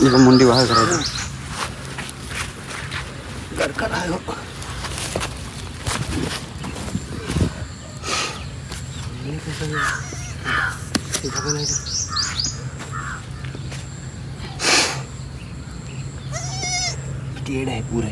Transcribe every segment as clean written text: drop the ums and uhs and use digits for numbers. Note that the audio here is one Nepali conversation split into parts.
इको मुंडी बाहर करा दो घर कर आयो ये कैसा है इधर का नहीं टेढ़ है पूरा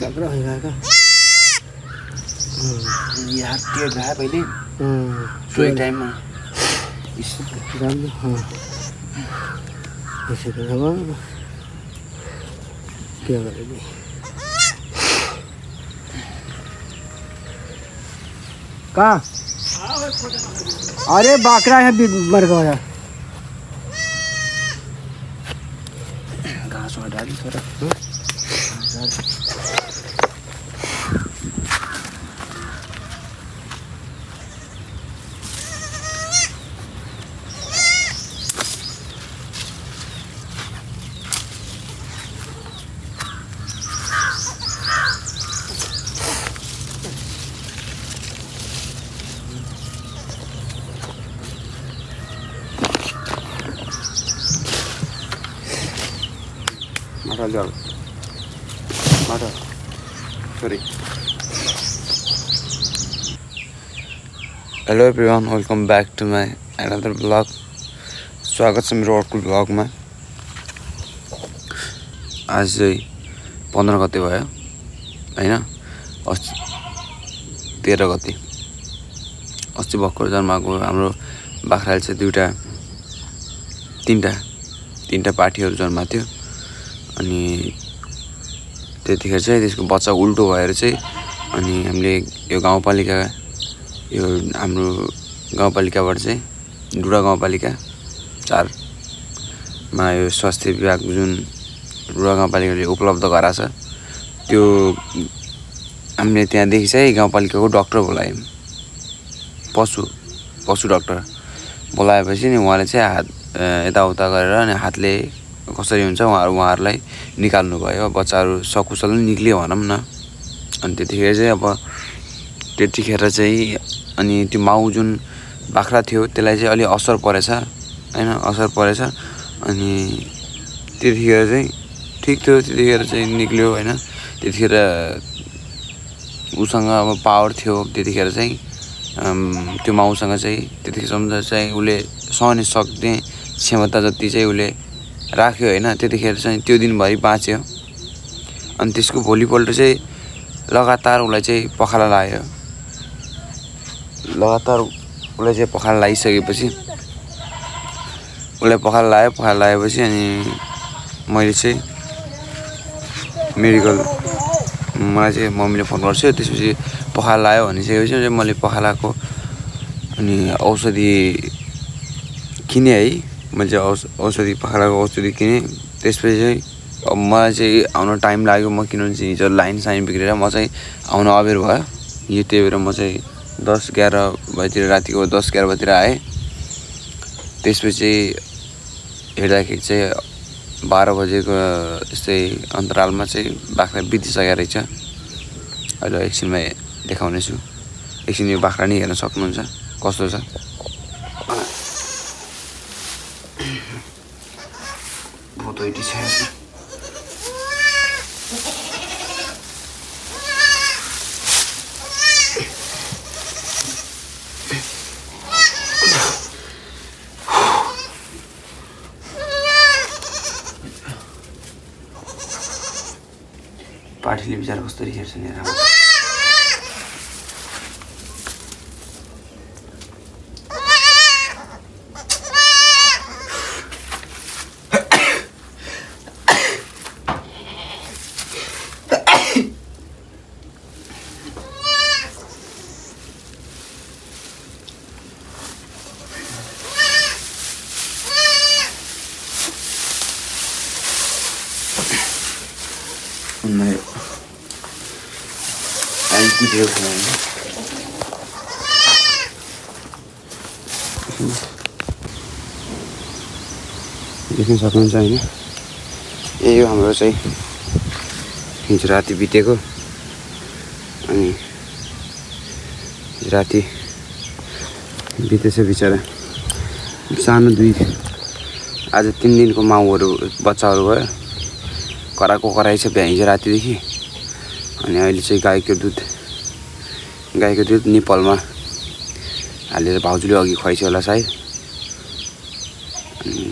सब रहा है का यार टेढ़ रहा है पहले सोई टाइम में इस राम हाँ ऐसे तो हवा क्या करेंगे कहाँ अरे बाकरा है मर गया घास और डाली थोड़ा Sorry. Hello everyone, welcome back to my another vlog. स्वागत छ मेरो अर्को भ्लगमा। आज चाहिँ 15 गते भयो हैन, अस्ति 13 गते अस्ति भर्खर जन्माएको हाम्रो बाख्राले चाहिँ तीनटा पाठीहरु जन्माएको थियो। अनि त्यतिखेर चाहिँ त्यसको बच्चा उल्टो भएर चाहिँ अनि हामीले यो गाउँपालिका यो हाम्रो गाउँपालिकाबाट चाहिँ डुडा गाउँपालिका 4 मा यो स्वास्थ्य विभाग जुन डुडा गाउँपालिकाले उपलब्ध गराछ त्यो हामीले त्यहाँदेखि चाहिँ गाउँपालिकाको डाक्टर बोलायौं, पशु डाक्टर बोलाएपछि नि उहाँले चाहिँ हात यताउता गरेर अनि हातले कसरी हुन्छ उहाँहरुलाई निकाल्नु भयो। बच्चाहरु सकुशल निक्लियो भनौं न। अनि त्यतिखेर चाहिँ अनि त्यो माउ जुन बाख्रा थियो त्यसलाई चाहिँ अलि असर परेछ हैन, अनि त्यतिखेर चाहिँ ठीक थियो, त्यतिखेर चाहिँ निक्ल्यो हैन। त्यतिखेर उसँग अब पावर थियो, त्यतिखेर चाहिँ त्यो माउसँग चाहिँ त्यतिखेरसम्म चाहिँ उले सहने सक्ने क्षमता जति चाहिँ उले राख्यो हैन। त्यतिखेर चाहिँ त्यो दिनभरि बाँच्यो। अनि त्यसको भोलिपल्ट चाहिँ लगातार उलाई चाहिँ पखाला लाग्यो। पखाला लागिसकेपछि उलाई पखाला लागेपछि अनि मैले चाहिँ मलाई चाहिँ मम्मीले फोन गर्छ। त्यसपछि पखाला लाग्यो भनिसकेपछि चाहिँ मैले पखालाको अनि औषधि किने है। मैले औषधि पखालाको औषधि किने। त्यसपछि चाहिँ अब मलाई चाहिँ आउन टाइम लाग्यो। म किनभने चाहिँ हिजो लाइन बिग्रेर म चाहिँ आउन अबेर भयो। यो त्यही भएर म चाहिँ 10-11 बजेतिर रातिको 10-11 बजेतिर आएँ। त्यसपछि हेर्दाखेरि चाहिँ 12 बजेको यस्तै अन्तरालमा चाहिँ बाख्रा बितिसकेको रहेछ। अहिले एकछिनमा देखाउने छु। एकछिन यो बाख्रा नि हेर्न सक्नुहुन्छ कस्तो छ। बहुत ओइटी छ। पाठीले बिचारा कसरी हेर्छ नि राम्रो। भिडियो बनाउने देख्न सक्नुहुन्छ हैन। यही हो हाम्रो चाहिँ हिजो राति बितेको। अनि राति बितेछ बिचरा। सानो 2 आज 3 दिनको माउहरू बच्चाहरू भयो कराको कराइ छ हिजो रातिदेखि अनि अहिले चाहिँ गाईको दुध निपलमा हालेर भाउजूले अघि खुवाइछ होला सायद अनि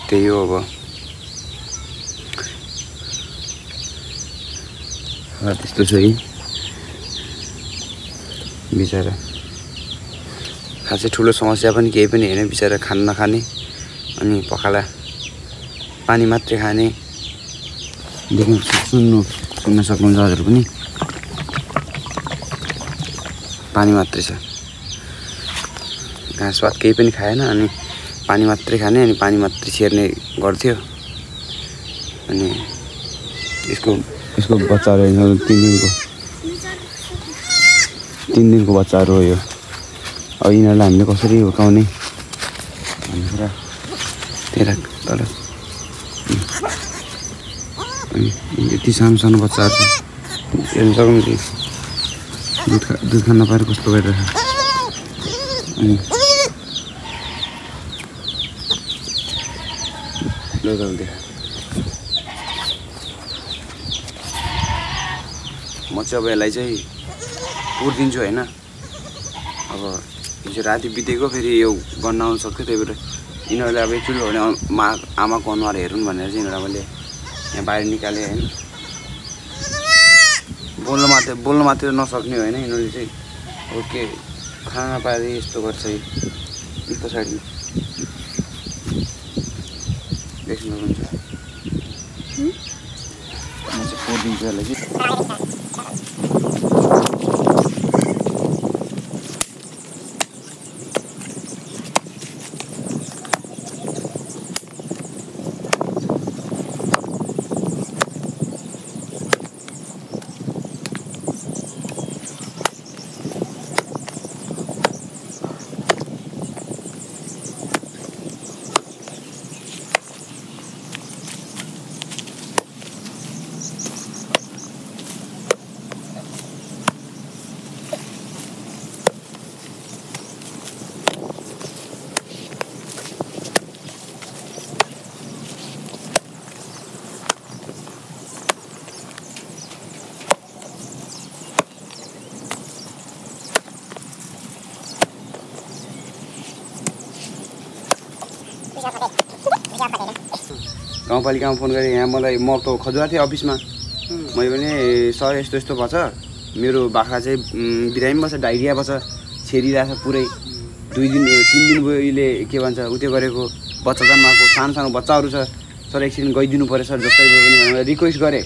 त्यही हो अब त्यस्तो छ है बिचरा खासै ठुलो समस्या पनि केही पनि हैन बिचरा खान नखाने अनि पखाला पानी मात्रै खाने सुन्न सक्नुहुन्छ हजुर पनि पानी मात्रै छ घाँस पात केही पनि खाएन अनि पानी मात्रै खाने अनि पानी मात्रै छिर्ने गर्थ्यो अनि यसको बच्चाहरू 3 दिनको बच्चाहरू हो यो अब यिनीहरूलाई हामीले कसरी हुर्काउने भन्ने कुरा त्यही तल यति सानो बच्चाहरू छ हेर्न सक्नुहुन्छ दुध खान नपाएर कस्तो गरिरहेछ अनि म चाहिँ अब यसलाई चाहिँ पुर्दिन्छु होइन अब हिजो राति बितेको फेरि यो गर्न आउनु सक्थ्यो त्यही भएर यिनीहरूले अब एकचोटि भने आमाको अनुहार हेरौँ भनेर चाहिँ यिनीहरूलाई मैले यहाँ बाहिर निकालेँ होइन बोल्न मात्रै नसक्ने होइन यिनीहरूले चाहिँ अब के खाना नपाएर यस्तो गर्छ है पछाडि देख्नुहुन्छ म चाहिँ पोरिदिन्छु यसलाई चाहिँ गाउँपालिकामा फोन गरेँ यहाँ मलाई म त खजुरा थिएँ अफिसमा मैले भने सर यस्तो यस्तो भएछ मेरो बाख्रा चाहिँ बिरामी बस्छ डाइरिया बस्छ छेरिरहेछ पुरै 3 दिन भयो यसले के भन्छ उत्यो गरेको बच्चा जन्माएको सानो बच्चाहरू छ सर एकछिन गइदिनु पर्यो सर जस्तै भयो भने मैले रिक्वेस्ट गरेँ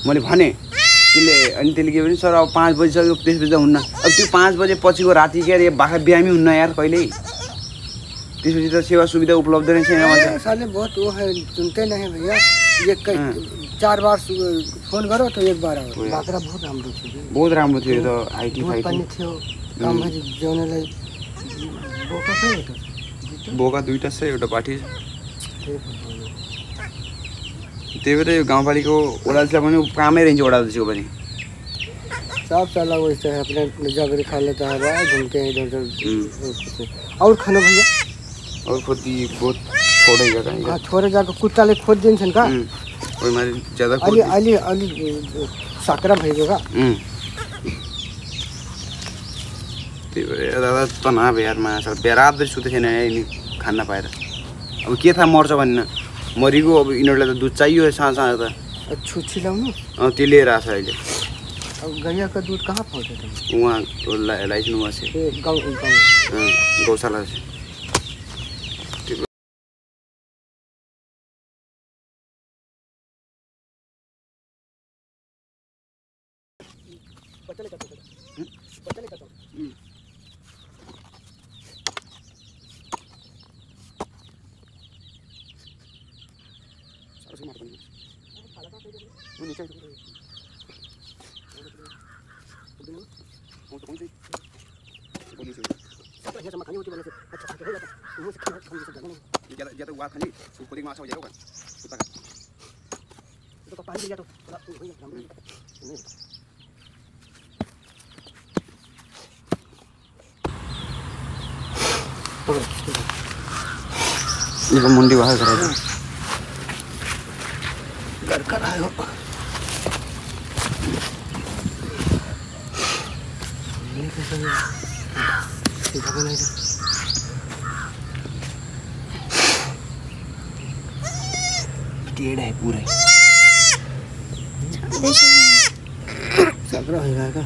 मैले भने त्यसले के भने सर अब 5 बजीसक्यो त्यसपछि त हुन्न अब त्यो 5 बजे पछिको राति के अरे बाख्रा बिरामी हुन्न यार कहिल्यै त्यसपछि त सेवा सुविधा उपलब्ध नै छैन भन्छ साले बहुत वो है सुनते नहीं भैया ये 4 बार फोन करो तो 1 बार आओ बाख्रा बहुत राम्रो थियो त आईटी फाइट पनि थियो काम भरि जौनलाई बोका दुईटा छ एउटा पाठी त्यही भएर यो गाउँपालिकाको ओडाल्छलाई पनि कामै रहन्छ ओडाल्छको पनि सब चला वैसे है अपने जगरी खा लेता है घूमते हैं इधर और खाना भैया और खोदी बहुत छोडेगा कहीं हां छोरे जाको कुत्ताले खोद दिन्छन् का ओइ मारे ज्यादा खोद अलि साकरा भइगयो का त्यही भएर दादा तनाव यारमा छ बेराबरी सुते छैन नि खान पाएर अब के थाहा मर्छ भन्ने मरिगो अब यिनीहरूलाई त दुध चाहियो साँझ त छुछि लाउनु त्यो लिएर आछ अहिले अब गैया का दूध कहाँ पाउँछ त वहाँ लाइसन वहाँ से गौशाला से ज्यादा हुआ खाली ऊपर मासा हो जाएगा कुत्ता का तो पानी दिया तो ये तो मुंडी बाहर करा दो घर का आयो ये कैसे सीधा बनाएगा टेढ़ है पूरे सकरा हो जाएगा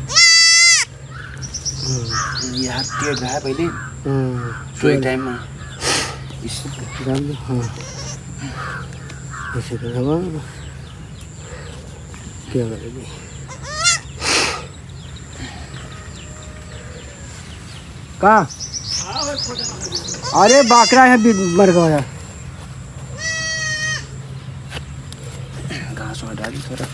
ये हाथ टेढ़ रहा है पहले सोई टाइम में डाल दो हाँ ऐसे करवा क्या करेगी कहाँ अरे बाकरा है मर गया घास वाला डाली थोड़ा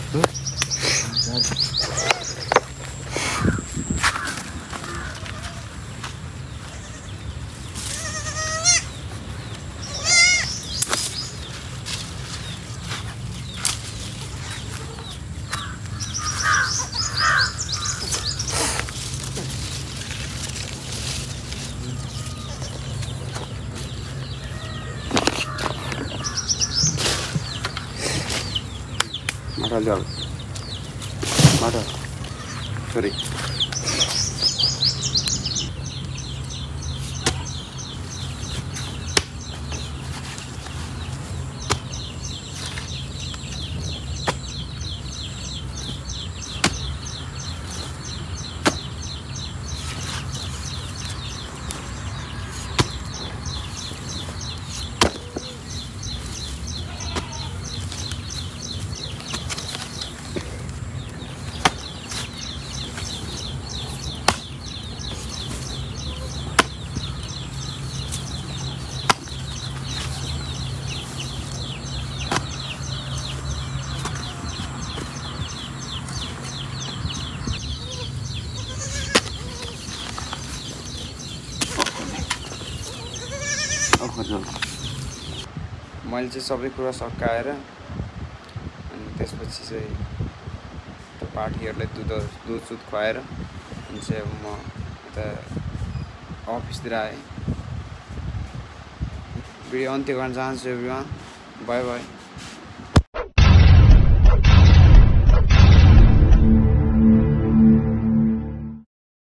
मारा जाओ मारा सॉरी मैले चाहिँ सबै कुरा सकाएर अनि त्यसपछि चाहिँ त्यो पार्टीहरूलाई दुध खुवाएर अनि चाहिँ अब म यता अफिसतिर आएँ भिडियो अन्त्य गर्न चाहन्छु एभ्रिवान बाई बाई